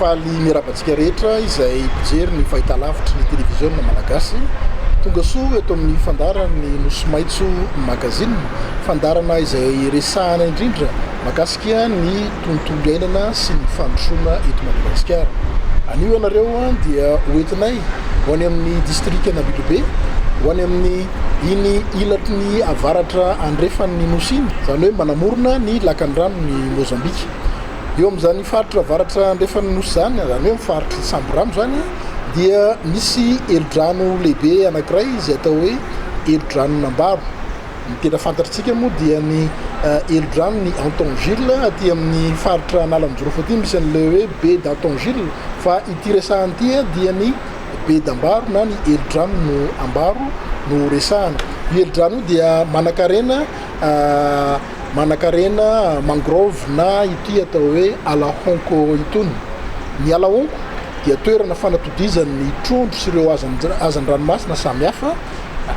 faly mirabantsika rehetra izay pijery ny fahitalavitry ny télévision malagasy tonga soa eto amin'ny fandarany Nosy Maitso magazine fandarana izay resahana indrindra mahakasika ny tontolo iainana sy ny fandrosoana eto Madagasikara. Anio ianareo dia hoentinay ho any amin'ny distrikta Nabilobe ho any amin'ny iny ilatry ny avaratra andrefan'ny Nosy iny, zany hoe manamorona ny lakan-drano ny Mozambika. Eo amin'izany faritra avaratra andrefan'ny Nosy zany, zany hoe faritra Samborano zany dia misy elodrano lehibe anankiray izay atao hoe elodrano Nambaro. Ny tena fantatritsika moa dia ny elodrano ny Anton Gilles aty amin'ny faritra Analamijorofo aty misy an'le hoe be d'Anton Gilles, fa ity resahany ity dia ny be d'Ambaro na ny elodrano no Ambaro no resahana. Io elodrano dia manakarena mangrove na ity atao hoe alahonko itony. Ny alahonko dia toerana fanatodizan'ny trondro sy ireo hazan-dranomasina samihafa.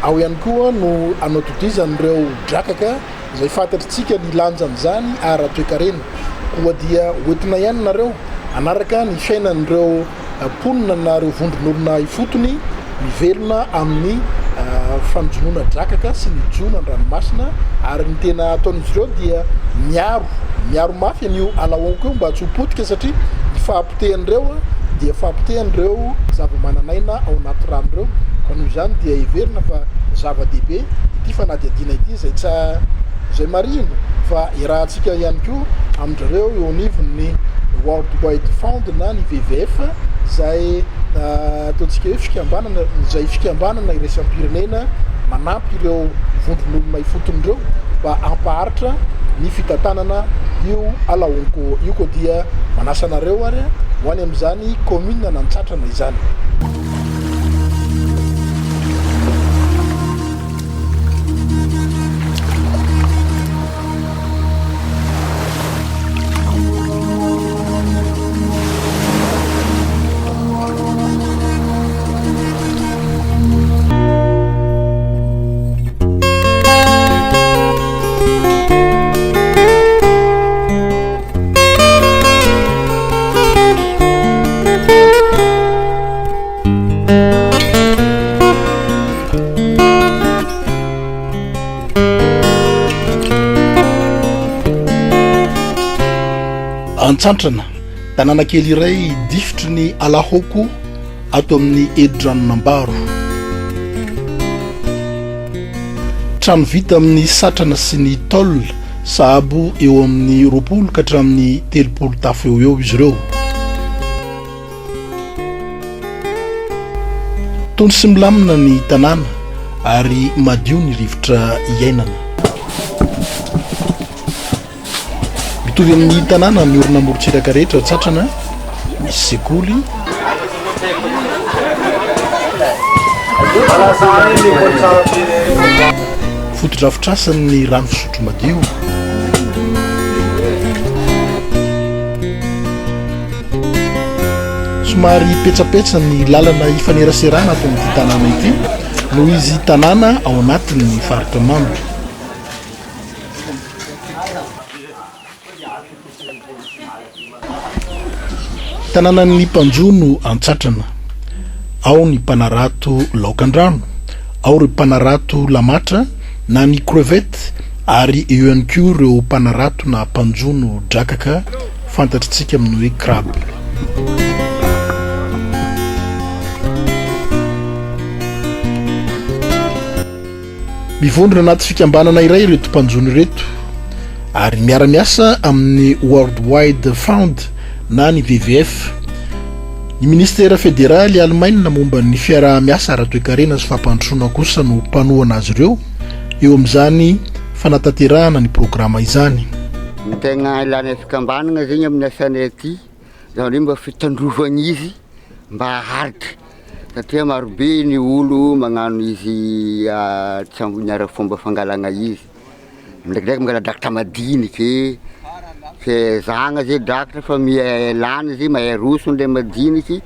Ao ihany koa no anatodizan'ireo drakaka izay fantatritsika ny lanjan'izany ara-toekarena. Koa dia hoentina ihany nareo anaraka ny fiainan'ireo ponina na ireo vondron'olona ifotony mivelona amin'ny fanjonoana drakaka sy ny jono an-dranomasina, ary ny tena ataon'izy ireo dia miaro mafy an'io alahonko io mba tsy ho potika satria ny fahapotehan'ireo dia fahapotehan'ireo zava-mananaina ao anaty rano ireo. Fa noho izany dia heverina fa zava-dehibe ity fanadiadiana ity izay marina, fa irahantsika ihany koa amin'ireo eo anivon'ny World Wide Fund na ny WWF izay ataontsika hoe fikambanana iraisam-pirenena manampy ireo vondron'olona ifoton'ireo mba hampaharitra ny fitantanana io alahonko io. Koa dia manasa anareo ary ho any amin'izany commune Nantsartrana izany. Antsantrana, tanàna kely iray difitry ny alahoko ato amin'ny elodrano Nambaro. Trano vita amin'ny satrana sy ny tôle sahabo eo amin'ny 20 ka hatramin'ny 30 tafo eo izy ireo. Tony sy milamina ny tanàna ary madio ny rivotra iainana. Mitovy amin'ny tanàna miorina morontsiraka rehetra Antsantrana, misy sekoly, fotodrafitrasan'ny rano fisotro madio, somary petsapetsa ny lalana ifaneraserana ato amin'ity tanàna ity noho izy tanàna ao anatin'ny faritra Mando. Tanànan'ny mpanjono Antsantrana, ao ny mpanarato laokan-drano, ao ireo mpanarato lamatra na ny crevette, ary eo ihany koa ireo mpanarato na mpanjono drakaka fantatritsika amin'ny hoe crabe. Mivondrona anaty fikambanana iray ireto mpanjono ireto ary miara-miasa amin'ny World Wide Fund na ny WWF. Ny ministera federaly Allemagne momba ny fiara-miasa ara-toekarena sy fampandrosoana kosa no mpanohana azy ireo eo amin'izany fanatanterahana ny programa izany. Ny tegna ilana fikambanana zegny amin'ny asanay aty zany mba fitandrovana izy mba haharitra satria marobe ny olo magnano izy tsy niara fomba fangalana izy ndraikindraiky mangala drakatra madiniky fe zagna zay drakatra fa mialana zay mahay roso le madiniky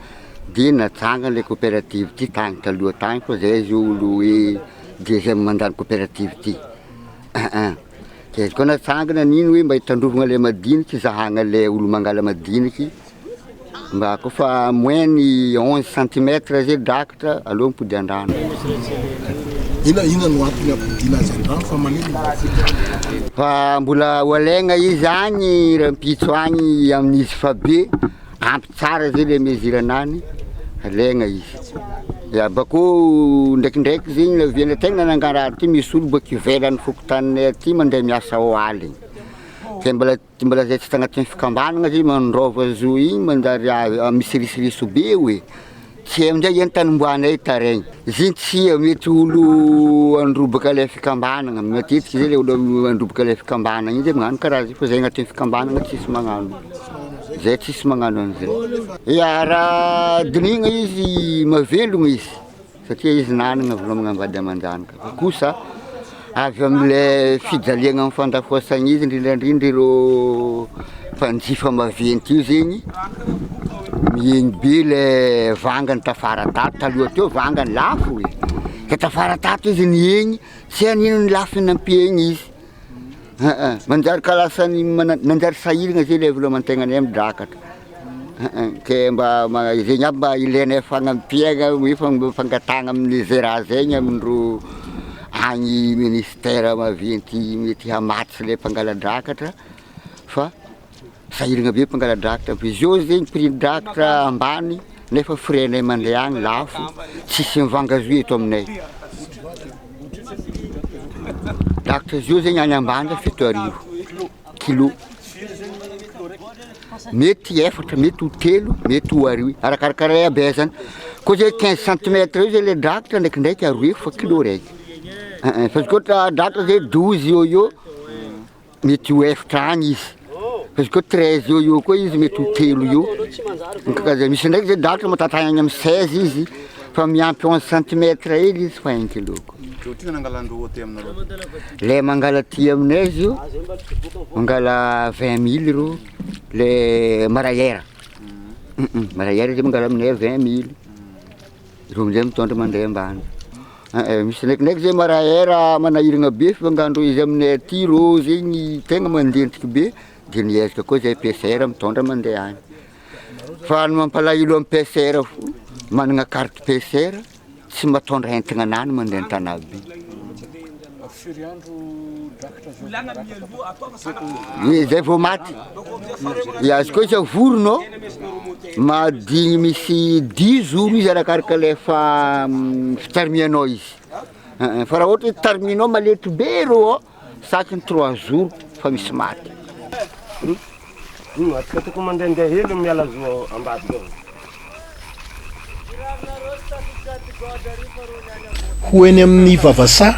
dia natsanga le coopérative ty tagny taloha tagny fa zay izy olo hoe deuxième mandany coopérative ty izy koa natsangana niny hoe mba hitandrovana le madiniky zahagna le olo mangala madiniky mba kofa moins ny 11 cm zay drakatra aleo mipody an-drano. Ina no antony ampodiana azy an-drano fa maneno? Fa mbola olaigna izy agny rampitso agny amin'izy fa be ampy tsara zay le mesurenany alaigna izy. Ya bako ndraikindraiky zegny viana tegna nangarahary ty misy olo baka ivelany fokotaninay aty mandeha miasa oaly. Ke mbola zay tsy tagnatin'ny fikambanana zay mandrova zo igny manjary misy risiriso be hoe tsy amin'izay eny tanimboanay taregny. Zintsy mety olo androbaka le fikambanana, matetiky zay le olo androbaka le fikambanana igny zay magnano karaha zay fa zay agnatin'ny fikambanana tsisy magnano. Zay tsisy magnano an'izay. Ya raha dinigna izy mavelogna izy satria izy nanagna volomagna ambady aman-janaka. Fa kosa avy am'le fijaliagna amin'ny fandafoasagna izy indrindrandrindra ireo mpanjifa maventy io zegny miegny be le vangany tafara tato. Taloha teo vangany lafo ka tafara tato izy niegny tsy anino ny lafo nampiegny izy. Manjary kalasany manjary sahiragna zay le voloman-tegnanay amin'ny drakatra. Ke mba zegny aby mba ilainay fagnampiagna efa fangatagna amin'ny zay raha zegny amindro agny ministère maventy mety hamatsy le mpangala-drakatra fa sahiragna be mpangala-drakatra. Izy eo zegny prix drakatra ambany nefa frais-nay mandeha agny lafo tsisy mivanga zo eto aminay. Drakatra izy eo zegny agny ambany 7 kilo. Mety efatra, mety ho 3, mety ho 2 arakaraka raha abezany. Koa zay 15 cm io zay le drakatra ndraikindraiky 2 fa kilo raiky. Fa izy koa drakatra zay 12 eo mety ho efatra agny izy. Fa izy koa 13 eo koa izy mety ho 3 eo. Misy ndraiky zay drakatra matatagny agny amin'ny 16 izy fa miampy 11 cm ely izy fa 1 kilo. Le mangala ty aminay izy io mangala 20 000 ro le marayera. Marayera zay mangala aminay 20 000 ro amizay mitondra mandeha ambany. Misy ndraikindraiky zay marayera manahiragna be fangandro izy aminay aty ro zegny tegna mandentiky be de niezaka koa zay PCR mitondra mandeha agny. Fa ny mampalahelo amin'ny PCR managna carte PCR tsy matondra entagna anany mandeha an-tagnaby be. Zay vao maty. Azy koa izy avoronao madigny misy 10 jours izy arakaraka le fitarimianao izy. Fa raha ohatra tarimianao maletry be rô sakiny 3 jours fa misy maty. Atsika tokony mandehandeha hely miala zo ambadika eo. Ho eny amin'ny Vavasa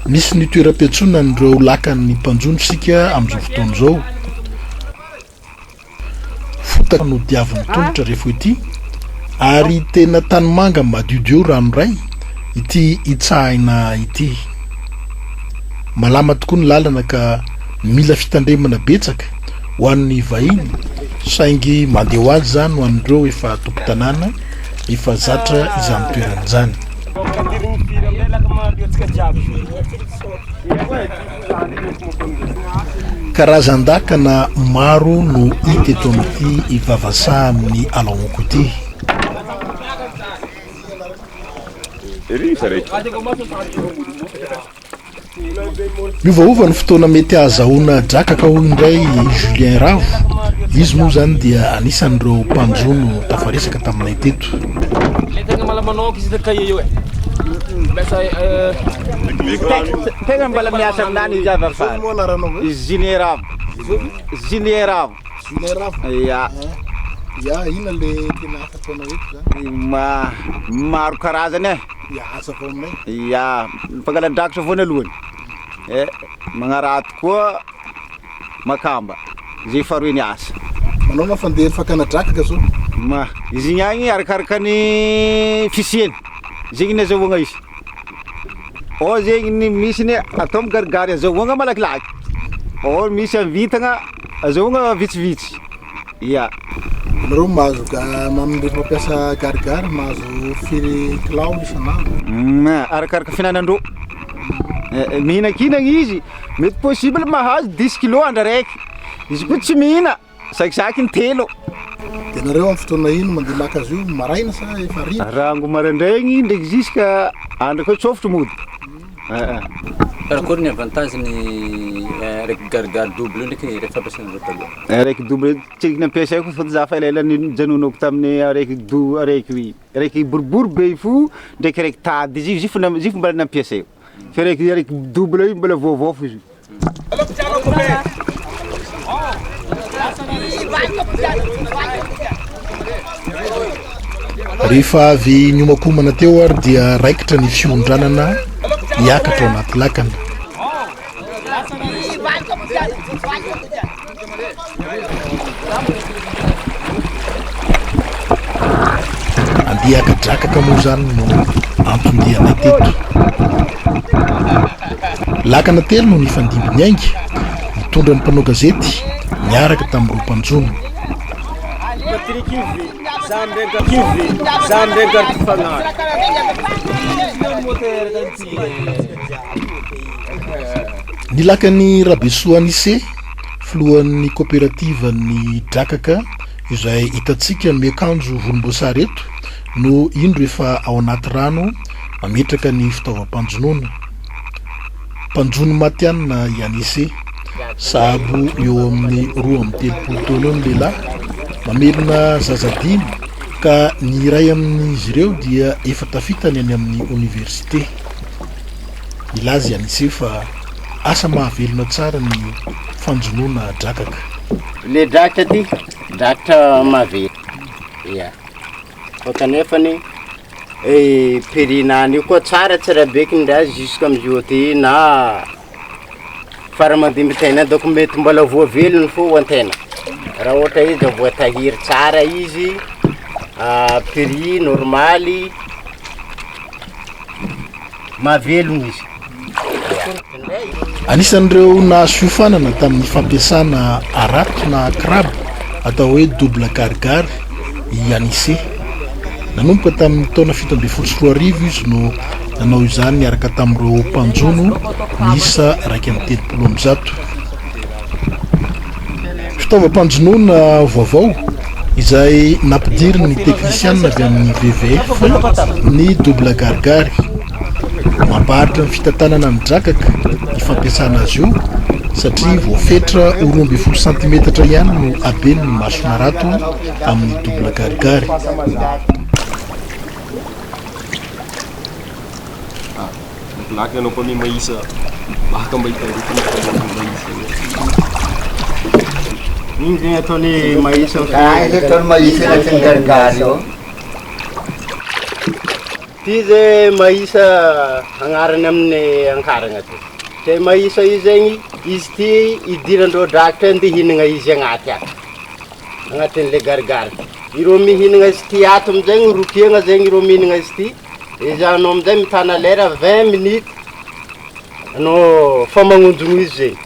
misy ny toeram-piantsonana an'ireo lakan'ny mpanjonosika amin'izao fotoana izao. Fotaka no diavin'ny tongotra rehefa ity ary tena tanimanga madiodio ranoray ity itsahina ity. Malama tokoa ny lalana ka mila fitandremana betsaka ho an'ny vahiny saingy mandeha ho azy zany ho an'ireo efa tompo-tanàna efa zatra izany toerana izany. Karazan-dakana maro no hita eto amin'ity Vavasa amin'ny Alaonko ity. Miovaova ny fotoana mety ahazahoana drakaka hoy indray Julien Ravo. Izy moa zany dia anisan'ireo mpanjono tafaresaka taminay teto. Tegna mbala miasa aminany izy avy afara. Julien Ravo. Julien Ravo. Ya ina le tena afaka eto maro karazany e. Ya asa vao aminay. Ya mpangala-drakatra voanalohany. Magnarato koa makamba. Zay faharoy ny asa. Manao na fandeha fakana drakaka zao. Izy igny agny arakaraka ny fisiany. Zegny nazahoagna izy. Zegny misy ny atao migarigary azahoagna malakilaky. Misy avitagna azahoagna vitsivitsy. Ya. Nareo mahazo mamindrefa mampiasa garigary mahazo firy kilao isan'andro. Arakaraka finanandro. Mihinan-kinagna izy mety possible mahazo 10 kilo andro raiky. Izy koa tsy mihina sakisaky ny 3. dia nareo amin'ny fotoana ino mandeha laka azy io maraina sa efa hariva rango maraindraigny ndraiky jusqu'à andro koa tsofotro mody Karakory ny avantage-ny raiky garigary double ndraiky rehefa fampiasan'ireo taloha. Araiky double tsy nampiasaiko fa za fa elaela nijanonako tamin'ny araiky boribory be io fo ndraiky araiky tady izy io fa mbola nampiasaiko fa araiky double io mbola vaovao fo izy. rehefa avy niomakomana teo ary dia raikitra ny fiondranana hiakatra ao anaty lakana andeha akadrakaka moa zany no antondehanay teto lakana telo no nifandimby ny aingy mitondra ny mpanao gazety niaraka tamin'ireo mpanjono ny lakany Rabesoa Anise filohan'ny coopérative ny drakaka izay hitantsika ny miakanjo volomboasary eto no indro efa ao anaty rano mametraka ny fitaovam-panjonoana mpanjono matianina i Anise sahabo eo amin'ny 2-3 taona eo ny lehilahy mamelona zazadimy ka ny iray amin'izy ireo dia efa tafitany any amin'ny université ilazy i Anise fa asa mahavelona tsara ny fanjonoana drakaka le drakatra ty drakatra mahavelo ia fa kanefany périnany io koa tsara tsarabeky ndrazy jusqu'am'izao ty na faramandimbin-taina donc mety mbola voavelony fo an-tena raha ohatra izy voatahiry tsara izy prix normaly mahavelogny izy anisan'ireo nahazo fiofanana tamin'ny fampiasana arato na crabe atao hoe double gargare i Anise nanomboka tamin'ny taona 17 izy no nanao izany niaraka tamin'ireo mpanjono miisa 170 fitaovam-panjonoana vaovao izay nampidiry ny technicienne avy amin'ny VVF ny double gargare mampaharitra ny fitantanana ny drakaka ny fampiasana azy io satria voafetra 12 cm ihany no abeny ny masona rato amin'ny double gargare Laka no kami maisa baka mbahita Ninguém atoni maisa atoni maisa na gargare io tize maisa agnarany amin'ny ankaragna ty te maisa io zegny izy ty idirandreo drakatra andeha hinagna izy agnatin'le gargare ireo mihinagna izy ty ato amizegny rokiagna zegny ireo mihinagna izy ty izy anao amizay mitana lera 20 minutes anao fa magnonjogno izy zegny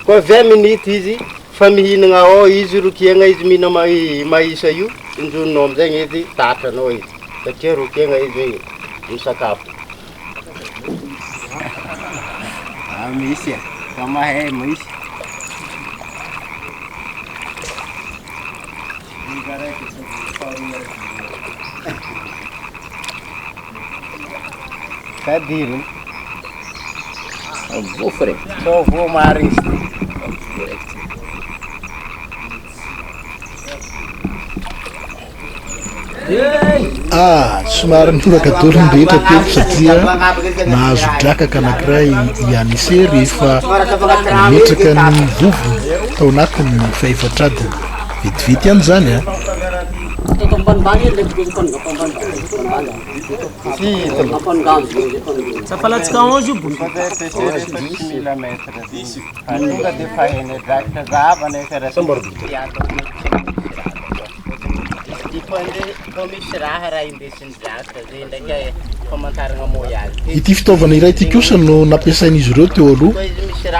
koa 20 minutes izy fa mihinagna ao izy rokiagna izy mihina maisa io injononao amizegny izy tatranao izy satria rokiagna izy misakafo misy fa mahay misy kadiro vou frei só vou maris somary nitoraka dolony rehetra telo satria nahazo drakaka anankiray i Anise rehefa nimetraka ny vovony tao anatiny fahefatrady vetivety ihany zany Safalatsika 11 io ity fitaovana iray ty kosa no nampiasain'izy ireo teo aloha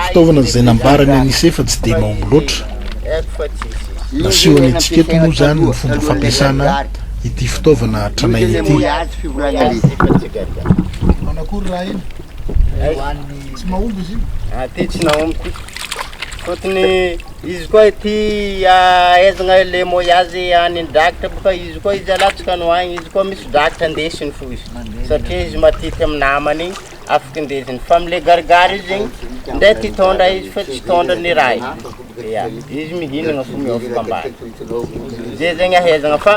fitaovana izay nambarany Anise fa tsy de mahomby loatra nasehoany antsika eto moa zany ny fomba fampiasana ity fitaovana tranay ity tsy mahomby izy ty tsy nahomby Fotony izy koa ity ahaizana le moyazy any drakatra boka izy koa izy alatsaka no agny izy koa misy drakatra andesiny fo izy satria izy matity amin'ny namany igny afaka indesiny fa amile garigary izy zegny ndray ty tondra izy fa tsy tondra ny raha ya izy mihinagna fo miofaka ambany zay zegny ahaizana fa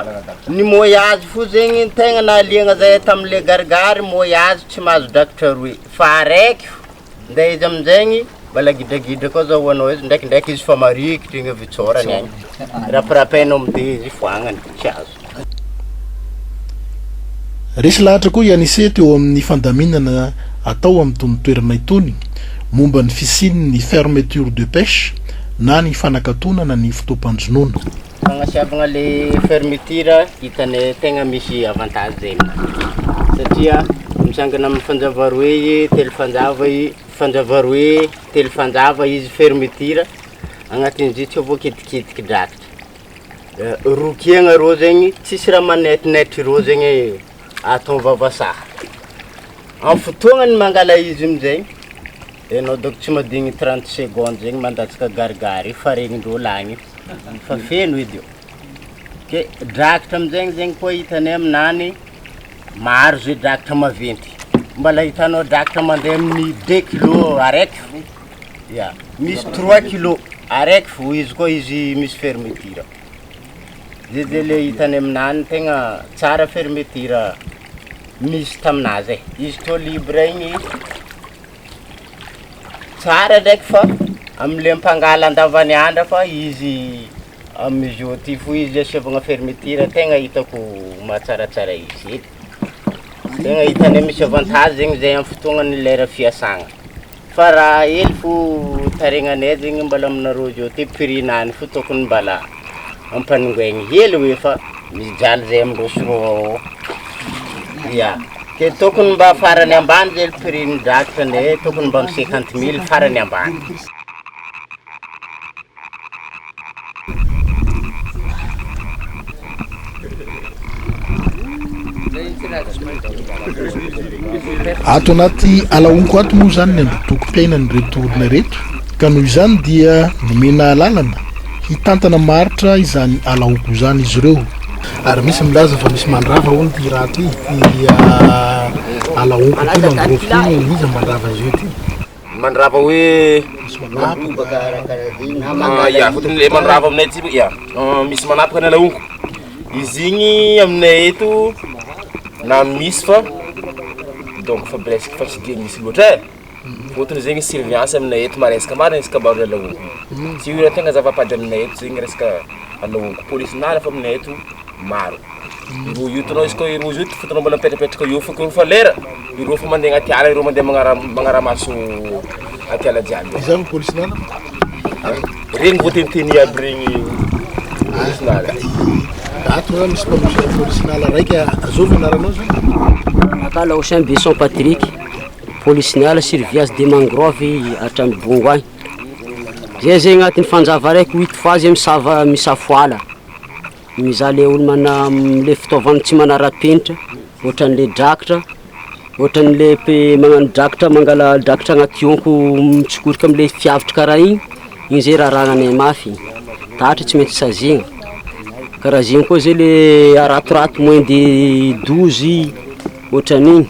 ny moyazy fo zegny tegna nahaliagna zay tamile garigary moyazy tsy mahazo drakatra roe fa araiky nde izy aminjegny mbala gidagida koa zao hoanao izy ndraikindraiky izy fa marikitra igny avy tsorany agny raparapainao amide izy foagnany tsy azo. Resy lahatra koa ianise teo amin'ny fandaminana atao amin'ny toerana itony momba ny fisiany fermeture de pêche na ny fanakatonana ny fotoam-panjonoana. Fagnasiavagna le fermeture hitane tegna misy avantage zegny satria misangana amin'ny fanjava roe telo fanjava fanjava roe telo fanjava izy fermeture agnatin'izy tsy voakidikidika drakatra rokiagna rô zegny tsisy raha manetinetry rô zegny atao vavasaha amin'ny fotoagnany mangala izy amin'izay anao donc tsy madigny 30 secondes zegny mandatsaka garigary fa regnindrô lagny fa feno edy io ke drakatra amin'izegny zegny koa hitany aminany maro zay drakatra maventy mbala hitanao drakatra mandeha amin'ny 2 kilo araiky ya misy 3 kilo araiky fo izy koa izy misy fermeture zay le hitany aminany tegna tsara fermeture misy taminazy izy to libre igny tsara ndraiky fa amile mpangala andavaniandra fa izy amizio ty fo izy asiavagna fermeture tegna hitako mahatsaratsara izy tegna hitany misy avantage zegny zay amin'ny fotoagnany lera fiasagna fa raha hely fo taregnanay zegny mbala aminareo zio ty prix-nany fo tokony mbala ampanongoegny hely hoe fa mijaly zay amindreo soro ya ke tokony mba farany ambany zay prix-ny drakatra ne tokony mba 50 000 farany ambany. Ato anaty alaonko ato moa zany ny androtoko-piainany reto olona reto ka noho izany dia nomena lalana hitantana maritra izany alaonko izany izy ireo ary misy milaza fa misy mandrava hono ty raha ty alaonko ty mangrofo izy mandrava izy io ty mandrava hoe ya fotony le mandrava aminay ty ya misy manapaka ny alaonko izy igny aminay eto na misy fa donc fa presque fa tsy de misy loatra fotony zegny surveillance aminay eto maresaka marina izy kabaro alaonko tsy io tegna zava-pady aminay eto zegny resaka alaonko police nala fa aminay eto maro iro io tanao izy koa iro io fotonao mbola mipetrapetraka io fô fa lera iro fa mandeha agnaty ala iro mandeha magnaramaso aty ala jiaby izany police nala regny voateniteny aby regny police nala ato zany misy mpanosy police nala raiky azovy anaranao zany akala Océan Besson Patrick police nala surveillance de mangrove atrany bongo agny zay zay agnatin'ny fanjava raiky 8 fois zay misafoala mizaha le olo mana le fitaovana tsy manara-penitra ohatran'le drakatra ohatran'le magnano drakatra mangala drakatra agnaty onko mitsokorika am'le fiavitra karaha igny zay rarananay mafy tatra tsy maintsy sazigna karaha zegny koa zay le aratorato moins de 12 ohatran'igny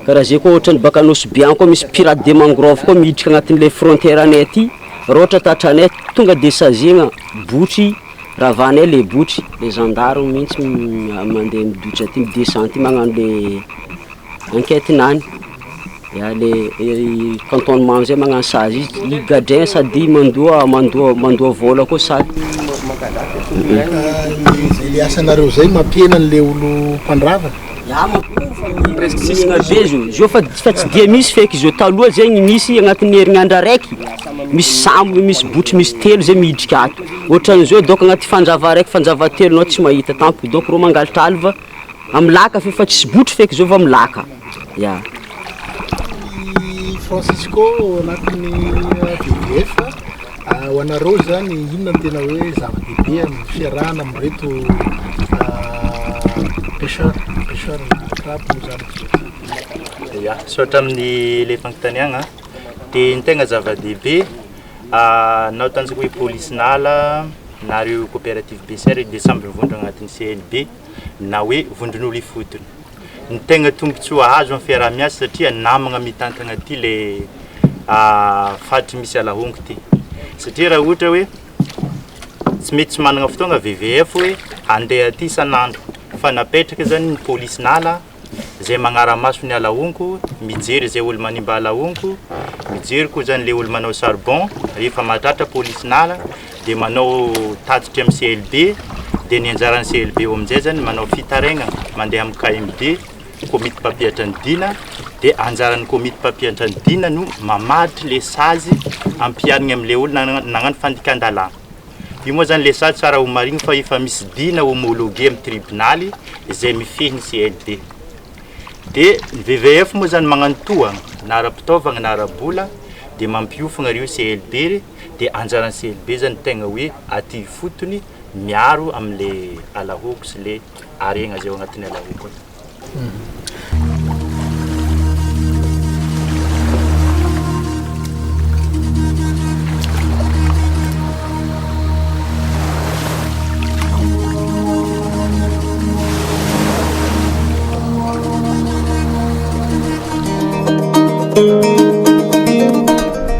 karaha zay koa ohatran'ny bakanosy bian koa misy pirate de mangrove koa miditra agnatin'le frontière anay aty raha ohatra tatranay tonga de sazigna botry ravanay le botry le gendarme mihitsy mandeha midotry aty midescente magnano le enquête nany ya le cantonnement zay magnano sazy izy gadrin sady mandoa vola koa sady le asanareo zay mampiena an'le olo mpandrava presque sisina be zio fa tsy dia misy feky zio taloha zegny misy agnatin'ny herinandro araiky misy sambo misy botry misy telo zay midrika ato ohatran'izao donc agnaty fanjava raiky fanjava telo anao tsy mahita tampoky donc rô mangalatra alva amilaka fa tsisy botry feky zao fa amilaka ya Francisco anatin'ny VDF ho anareo zany inona ny tena hoe zava-dehibe amin'ny fiarahana amin'reto pêcheur crabe moa zany ya sotra amin'ny le fanontaniagna dia ny tegna zava-dehibe nao tanjaka hoe polisinala na reo coopérative BCR de samby mivondro agnatin'ny CLB na hoe vondron'olo ifotony. Ny tegna tombontsoa azo amin'ny fiaraha-miasa satria namagna mitantagna ty le fatry misy alahongo ty. Satria raha ohatra hoe tsy mety tsy managna fotoagna VVF hoe andeha aty isan'andro fa napetraka zany ny polisinala zay magnara-maso ny alahongo, mijery zay olo manimba alahongo, mijery koa zany le olo manao charbon rehefa mahatratra polisinala de manao tatitry amin'ny CLB de ny anjaran'ny CLB eo amin'izay zany manao fitaregna mandeha amin'ny KMD komity mpampiatra ny dina de anjaran'ny komity mpampiatra ny dina no mamaditry le sazy ampiarigny amin'le olo nagnano fandikan-dalàna. Io moa zany le sazy tsara ho marigny fa efa misy dina homologué amin'ny tribunaly izay mifehy ny CLB. De ny VVF moa zany magnano toa na ara-pitaovagna na ara-bola de mampiofagna reo CLB de anjaran'ny CLB zany tegna hoe aty fotony miaro amin'le alahoko sy le aregna zay ao agnatin'ny alahoko.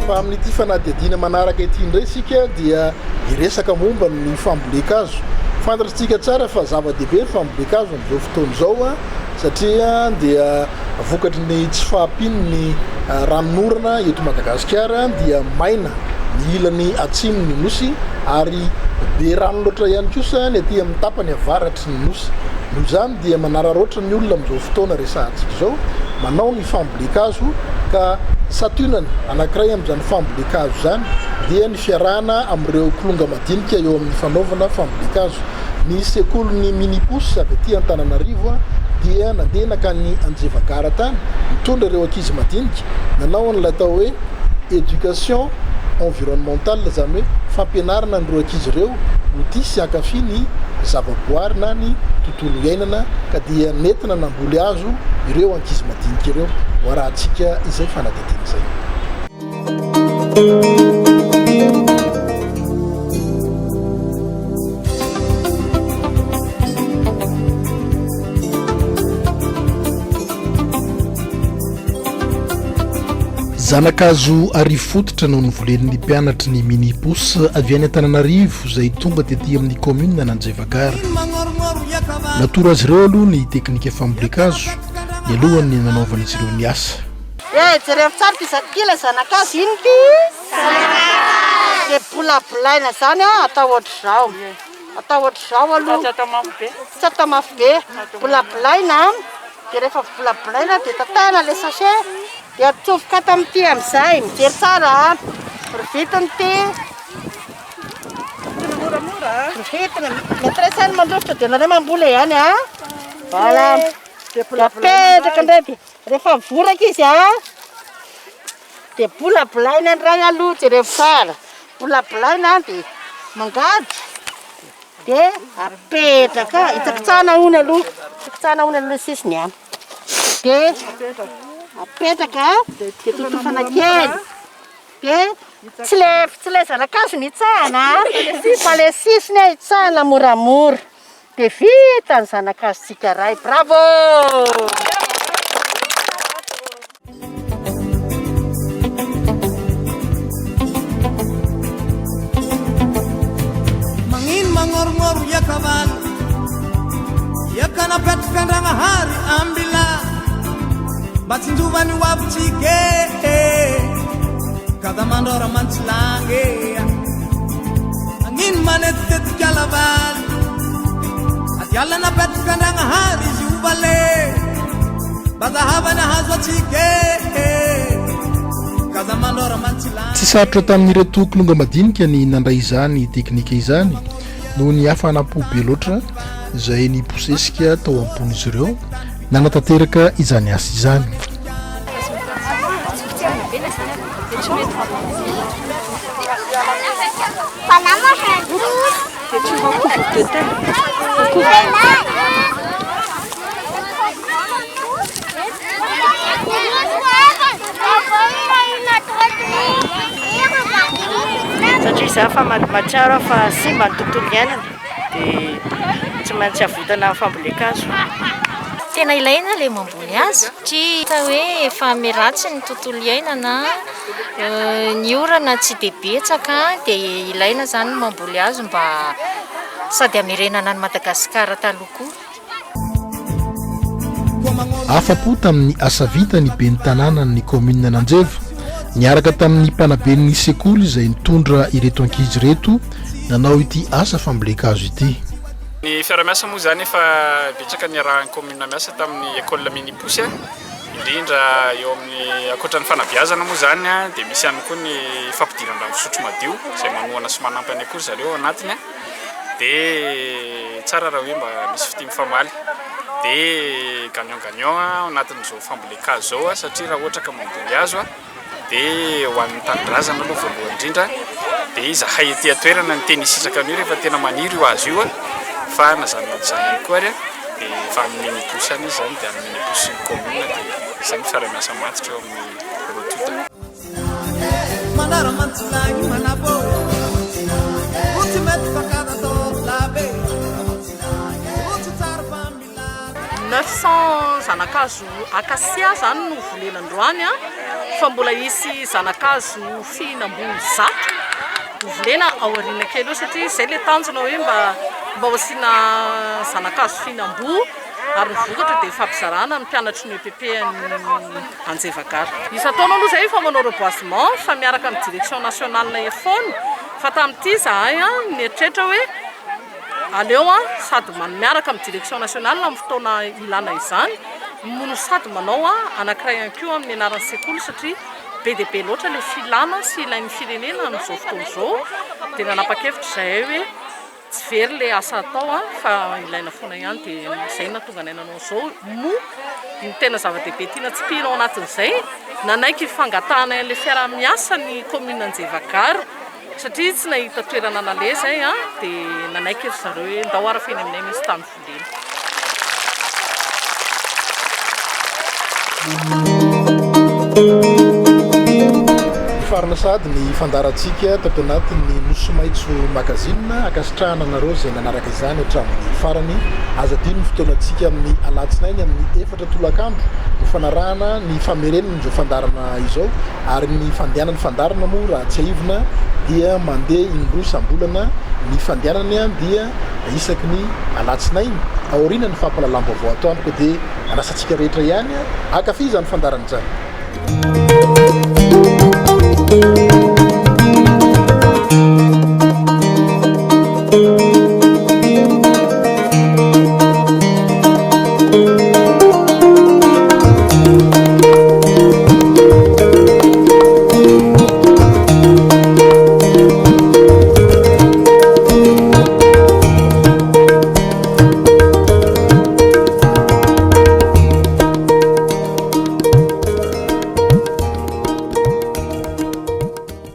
Fa amin'ity fanadihadina manaraka ity indray sika dia iresaka momba ny fambolekazo. Fantatsika tsara fa zava-dehibe ny fambolekazo amin'izao fotoana zao satria dia vokatry ny tsy fahampian'ny ranonorana eto Madagasikara dia maina ny ilany atsimon'ny nosy ary be rano loatra ihany kosa ny aty amin'ny tapany avaratry ny nosy. Noho izany dia manararoatra ny olona amin'izao fotoana resahantsika zao manao ny fambolekazo ka satunany anankiray amin'izany fambolekazo zany dia ny fiarahana amin'ireo kolonga madinika eo amin'ny fanaovana fambolekazo. Ny sekoly Minipos avy aty Antananarivo dia nandeha nakany Anjevagara tany mitondra ireo ankizy madinika nanao an'ilay atao hoe éducation environnementale zany hoe fampianarana an'ireo ankizy ireo ho tia sy hankafy ny zavaboary na ny tontolo iainana ka dia nentina namboly azo ireo ankizy madinika ireo ho rahantsika izay fanadihadiana zay. Zanakazo arivo fototra no nivolen'ny mpianatry ny Minipos avy any Antananarivo izay tonga tetỳ amin'ny commune Anjevagara. Natoro azy ireo aloha ny teknika fambolekazo ny alohany nanaovana izy ireo ny asa. Jereo tsara ty zakila zanakazo iny ty de bolabolaina zany atao ohatr'izao. Atao ohatr'izao aloha tsy atao mafy be bolabolaina de rehefa bolabolaina de tatana le sachet de atsofoka ato amin'ity amin'izay mijery tsara rovitiny ty rovitiny maîtresse mandrosotra de nareo mamboly ihany voilà de apetraka indray de rehefa voraka izy de bolabolaina ndray aloha jereo tsara bolabolaina de mangady de apetraka itakitsana ony aloha itakitsana ony aloha sisiny de apetraka de totofana kely de tsy le zanakazo ny itsahana fa le sisiny itsahana moramora de vita ny zanakazo tsika ray. Bravo! Mangin mangor-ngor ya kawan ya kana petraka ndragnahary ambila Batsinjuvani wapchike Kada mandora manchilange Angin manet tet kalaban Atyala na pet kandang hari jubale Badahava na hazwa chike Kada mandora manchilange. Tsy sarotra tamin'ireo tokolonga madinika ny nandray izany teknika izany noho ny hafanapo be loatra izay ny posesika tao ampony izy ireo nanatanteraka izany asa izany. misy hafa matsiaro fa simba ny tontolo iainana dia tsy maintsy avotana fambolekazo. Tena ilaina le mamboly hazo satria hoe efa miratsy ny tontolo iainana, ny orana tsy dia betsaka dia ilaina zany mamboly hazo mba sady hamerenana ny Madagasikara taloha koa. Afa-po tamin'ny asa vita ny ben'ny tanàna ny commune Nanjeva niaraka tamin'ny mpanaben'ny sekoly izay nitondra ireto ankizy reto nanao ity asa fambolekazo ity. Ny fiara-miasa moa zany efa betsaka ny arahan'ny commune miasa tamin'ny école mini-posy indrindra eo amin'ny akoatran'ny fanabeazana moa zany dia misy ihany koa ny fampidiran-drano fisotro madio izay manohana sy manampy any akory zareo anatiny dia tsara raha hoe mba misy fitimy famaly dia gagnon anatin'izao fambolekazo zao satria raha ohatra ka mamboly hazo dia ho an'ny tanindrazana aloha voalohany indrindra dia izahay ety atoerana ny teny isisaka an'io rehefa tena maniry io azo io fa nazany ihany koa dia fa amin'ny mini-posy any izy zany dia amin'ny mini-posy commune dia izany fiara-miasa matitra eo amin'ny rotota. Zanakazo akasia zany no volenandroany fa mbola isy zanakazo fihinam-boly zato volena ao aoriana kely eo satria izay le tanjona hoe mba hoasina zanakazo fihinam-boly ary vokatra dia fampizarana ny mpianatry ny EPP Anjevagara. Isan-taona aloha zay fa manao reboisement fa miaraka amin'ny direction nationale EFON fa tamin'ity zahay nieritreritra hoe aleo sady miaraka amin'ny direction nationale amin'ny fotoana ilana izany mono sady manao anankiray ihany koa amin'ny anaran'ny sekoly satria be dia be loatra le filana sy ilain'ny firenena amin'izao fotoana izao dia nanapa-kevitra zahay hoe tsy very le asa atao fa ilaina foana ihany dia izay natonga nainanao izao mo ny tena zava-dehibe tiana tsy pihinao anatin'izay nanaiky fangatahana le fiara-miasa ny commune Anjevagara satria tsy nahita toerana nale zay dia nanaiky zareo hoe ndao arafeny aminay misy tany volena. Farina sady ny fandarantsika tato anatin'ny Nosy Maitso magazine akasitrahana anareo izay nanaraka izany hatramin'ny farany azadino ny fotoanantsika amin'ny alatsinainy amin'ny 4 tolakandro ny fanarahana ny famerenana izao fandarana izao ary ny fandehanany fandarana moa raha tsy aivina dia mandeha indroa isam-bolana ny fandehanany dia isaky ny alatsinainy aoriana ny fampalalam-baovao atoandro dia anasantsika rehetra ihany akafiza ny fandarana izany.